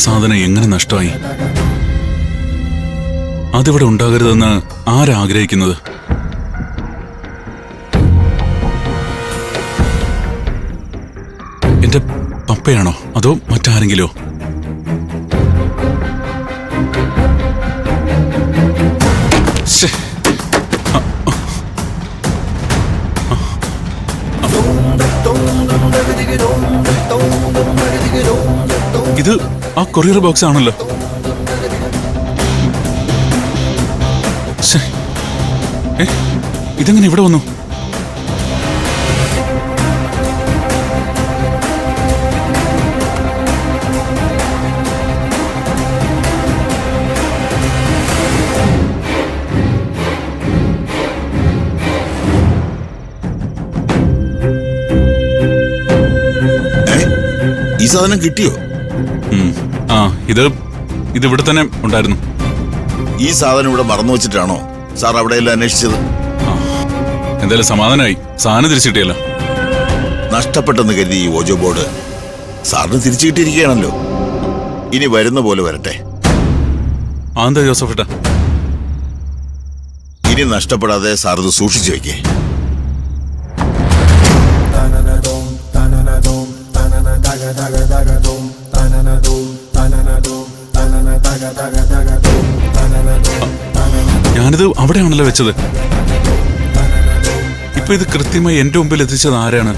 സാധനം എങ്ങനെ നഷ്ടമായി? അതിവിടെ ഉണ്ടാകരുതെന്ന് ആരാഗ്രഹിക്കുന്നത്? എന്റെ പപ്പയാണോ അതോ മറ്റാരെങ്കിലോ? ഇത് ആ കൊറിയർ ബോക്സ് ആണല്ലോ. ഇതെങ്ങനെ ഇവിടെ വന്നു? ഈ സാധനം കിട്ടിയോ? ആ ഇത് ഇവിടെ തന്നെ ഉണ്ടായിരുന്നു. ഈ സാധനം ഇവിടെ മറന്നു വെച്ചിട്ടാണോ സാർ അവിടെയെല്ലാം അന്വേഷിച്ചത്? എന്തായാലും സമാധാനമായി. സാധനം തിരിച്ചു കിട്ടിയല്ലോ. നഷ്ടപ്പെട്ടെന്ന് കരുതി ഈ ഓജോ ബോർഡ് സാറിന് തിരിച്ചു കിട്ടിയിരിക്കുകയാണല്ലോ. ഇനി വരുന്ന പോലെ വരട്ടെ. എന്താ ജോസഫേട്ടാ? ഇനി നഷ്ടപ്പെടാതെ സാർ ഇത് സൂക്ഷിച്ചു വെക്കേ. ഞാനിത് അവിടെയാണല്ലോ വെച്ചത്. ഇപ്പൊ ഇത് കൃത്യമായി എന്റെ മുമ്പിൽ എത്തിച്ചത് ആരാണ്?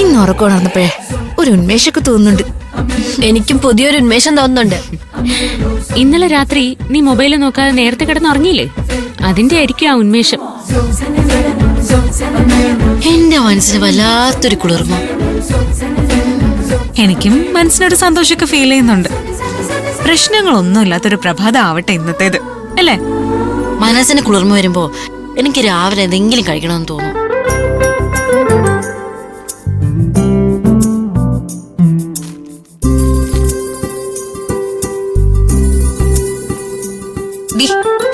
ഇന്ന് ഉറക്കം ഉണർന്നപ്പോഴേ ഒരു ഉന്മേഷമൊക്കെ തോന്നുന്നുണ്ട്. എനിക്കും പുതിയൊരു ഉന്മേഷം തോന്നുന്നുണ്ട്. ഇന്നലെ രാത്രി നീ മൊബൈൽ നോക്കാതെ നേരത്തെ കിടന്ന് ഉറങ്ങിയില്ലേ? അതിന്റെ ആയിരിക്കും ആ ഉന്മേഷം. എന്റെ മനസ്സിന് വല്ലാത്തൊരു കുളിർമ. എനിക്കും മനസ്സിനൊരു സന്തോഷമൊക്കെ ഫീൽ ചെയ്യുന്നുണ്ട്. പ്രശ്നങ്ങളൊന്നും ഇല്ലാത്തൊരു പ്രഭാതം ആവട്ടെ ഇന്നത്തേത്, അല്ലേ? മനസ്സിന് കുളിർമ വരുമ്പോ എനിക്ക് രാവിലെ എന്തെങ്കിലും കഴിക്കണമെന്ന് തോന്നും.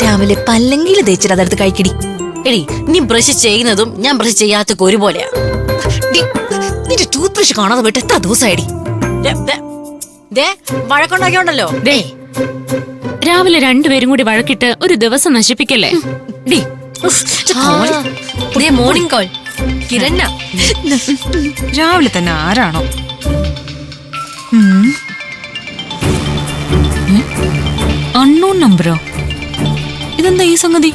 രാവിലെ പല്ലെങ്കിലും തേച്ചിട്ട് അതെടുത്ത് കഴിക്കടി. എടി, നീ ബ്രഷ് ചെയ്യുന്നതും ഞാൻ ബ്രഷ് ചെയ്യാത്തൊക്കെ ഒരുപോലെയാ. നിന്റെ ടൂത്ത് ബ്രഷ് കാണാതെ പോയിട്ട് എത്ര ദിവസമായിടി? വഴക്കുണ്ടാക്കിയോണ്ടല്ലോ. രാവിലെ രണ്ടുപേരും കൂടി വഴക്കിട്ട് ഒരു ദിവസം നശിപ്പിക്കല്ലേ? Morning call കിരണ്ണ. രാവിലെ തന്നെ ആരാണോ? അൺനോൺ നമ്പറോ? ഇതെന്താ ഈ സംഗതി?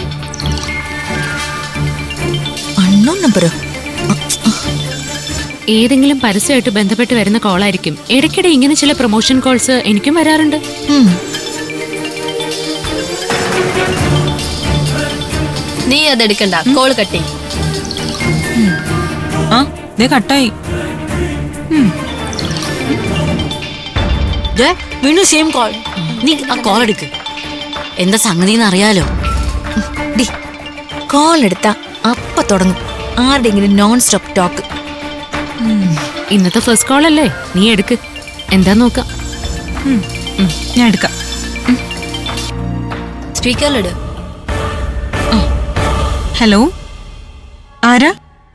അൺനോൺ നമ്പറോ? ഏതെങ്കിലും പരസ്യമായിട്ട് ബന്ധപ്പെട്ട് വരുന്ന കോളായിരിക്കും. ഇടയ്ക്കിടെ ഇങ്ങനെ ചില പ്രൊമോഷൻ കോൾസ് എനിക്കും വരാറുണ്ട്. നീ അതെടുക്കണ്ട, കോള് കട്ടി. കട്ടായി. വീണ്ടും സെയിം കോൾ. നീ ആ കോൾ എടുക്ക്. എന്താ സംഗതി അറിയാലോ? കോൾ എടുത്താ അപ്പ തുടങ്ങും ആരുടെങ്കിലും നോൺ സ്റ്റോപ്പ് ടോക്ക്. ഇന്നത്തെ ഫസ്റ്റ് കോൾ അല്ലേ, നീ എടുക്ക്. എന്താ നോക്കാം. ഞാൻ എടുക്കാം. സ്പീക്കറിലിട്. ഹലോ, ആരാ?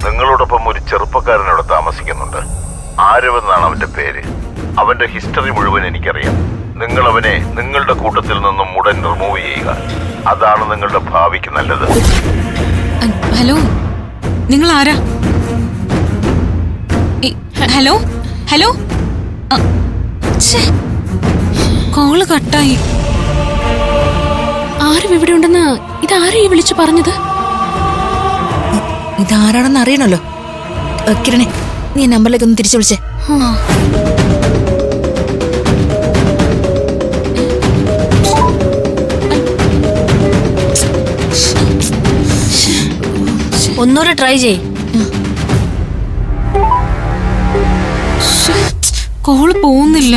നിങ്ങളോടൊപ്പം ഒരു ചെറുപ്പക്കാരൻ അവിടെ താമസിക്കുന്നുണ്ട്. ആരവെന്നാണ് അവന്റെ പേര്. അവന്റെ ഹിസ്റ്ററി മുഴുവൻ എനിക്കറിയാം. നിങ്ങൾ അവനെ നിങ്ങളുടെ കൂട്ടത്തിൽ നിന്നും ഉടൻ റിമൂവ് ചെയ്യുക. അതാണ് നിങ്ങളുടെ ഭാവിക്ക് നല്ലത്. ഹലോ, നിങ്ങൾ ആരാ? ഹലോ ഹലോ, കോള് കട്ടായി. ആരും ഇവിടെ ഉണ്ടെന്ന് ഇതാരും ഈ വിളിച്ചു പറഞ്ഞത്? ഇതാരാണെന്ന് അറിയണല്ലോ. കിരണേ, നീ നമ്പറിലേക്ക് ഒന്ന് തിരിച്ചു വിളിച്ചേ. ഒന്നുകൂടെ ട്രൈ ചെയ്. കോള് പോകുന്നില്ല.